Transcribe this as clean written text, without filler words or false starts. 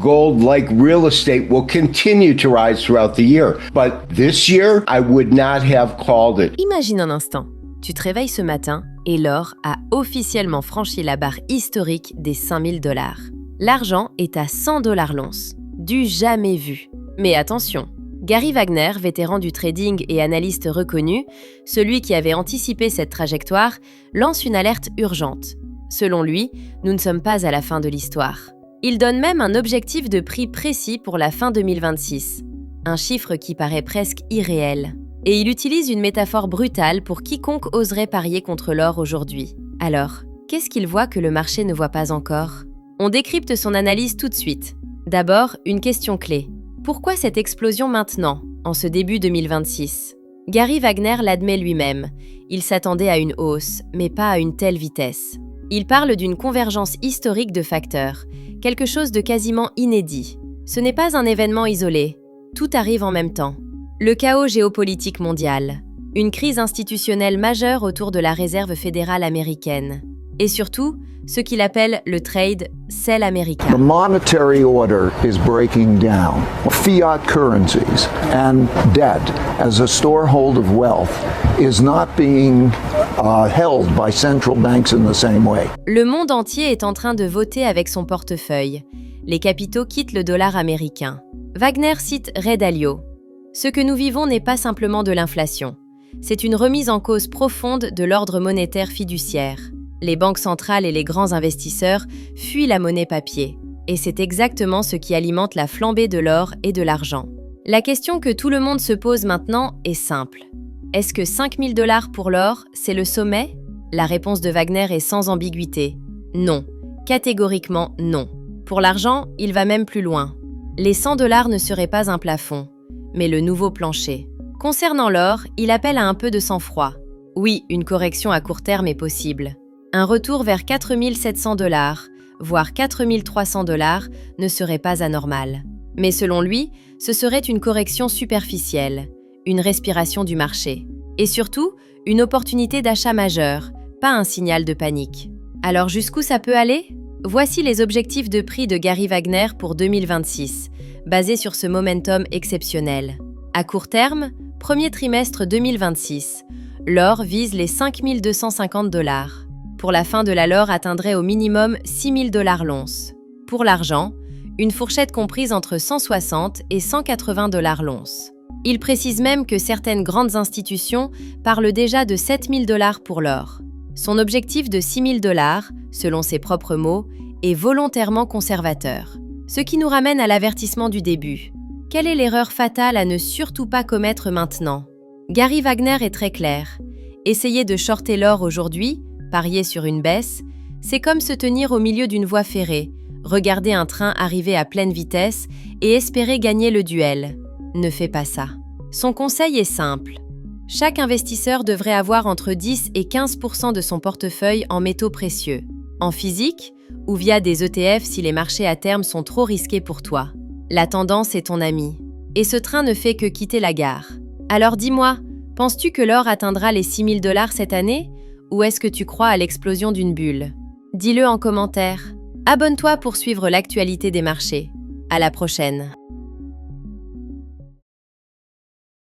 Gold, like real estate, will continue to rise throughout the year. But this year, I would not have called it. Imagine un instant, tu te réveilles ce matin et l'or a officiellement franchi la barre historique des 5000 $. L'argent est à 100 $ l'once, du jamais vu. Mais attention, Gary Wagner, vétéran du trading et analyste reconnu, celui qui avait anticipé cette trajectoire, lance une alerte urgente. Selon lui, nous ne sommes pas à la fin de l'histoire. Il donne même un objectif de prix précis pour la fin 2026, un chiffre qui paraît presque irréel. Et il utilise une métaphore brutale pour quiconque oserait parier contre l'or aujourd'hui. Alors, qu'est-ce qu'il voit que le marché ne voit pas encore? On décrypte son analyse tout de suite. D'abord, une question clé. Pourquoi cette explosion maintenant, en ce début 2026? Gary Wagner l'admet lui-même. Il s'attendait à une hausse, mais pas à une telle vitesse. Il parle d'une convergence historique de facteurs, quelque chose de quasiment inédit. Ce n'est pas un événement isolé. Tout arrive en même temps. Le chaos géopolitique mondial, une crise institutionnelle majeure autour de la Réserve fédérale américaine, et surtout, ce qu'il appelle le trade sell américain. The monetary order is breaking down. Fiat currencies and debt as a storehold of wealth is not being held by central banks in the same way. Le monde entier est en train de voter avec son portefeuille. Les capitaux quittent le dollar américain. Wagner cite Ray Dalio. Ce que nous vivons n'est pas simplement de l'inflation. C'est une remise en cause profonde de l'ordre monétaire fiduciaire. Les banques centrales et les grands investisseurs fuient la monnaie papier. Et c'est exactement ce qui alimente la flambée de l'or et de l'argent. La question que tout le monde se pose maintenant est simple. Est-ce que 5000 $ pour l'or, c'est le sommet? La réponse de Wagner est sans ambiguïté. Non. Catégoriquement non. Pour l'argent, il va même plus loin. Les 100 $ ne seraient pas un plafond, mais le nouveau plancher. Concernant l'or, il appelle à un peu de sang-froid. Oui, une correction à court terme est possible. Un retour vers 4700 $, voire 4300 $ ne serait pas anormal. Mais selon lui, ce serait une correction superficielle, une respiration du marché. Et surtout, une opportunité d'achat majeure, pas un signal de panique. Alors jusqu'où ça peut aller? Voici les objectifs de prix de Gary Wagner pour 2026, basés sur ce momentum exceptionnel. À court terme, premier trimestre 2026, l'or vise les 5250 $. Pour la fin de l'or atteindrait au minimum 6000 $ l'once. Pour l'argent, une fourchette comprise entre 160 et 180 $ l'once. Il précise même que certaines grandes institutions parlent déjà de 7000 $ pour l'or. Son objectif de 6000 $, selon ses propres mots, est volontairement conservateur. Ce qui nous ramène à l'avertissement du début. Quelle est l'erreur fatale à ne surtout pas commettre maintenant? Gary Wagner est très clair. Essayer de shorter l'or aujourd'hui, parier sur une baisse, c'est comme se tenir au milieu d'une voie ferrée, regarder un train arriver à pleine vitesse et espérer gagner le duel. Ne fais pas ça. Son conseil est simple. Chaque investisseur devrait avoir entre 10 et 15% de son portefeuille en métaux précieux, en physique ou via des ETF si les marchés à terme sont trop risqués pour toi. La tendance est ton ami. Et ce train ne fait que quitter la gare. Alors dis-moi, penses-tu que l'or atteindra les 6000 $ cette année? Ou est-ce que tu crois à l'explosion d'une bulle? Dis-le en commentaire. Abonne-toi pour suivre l'actualité des marchés. À la prochaine.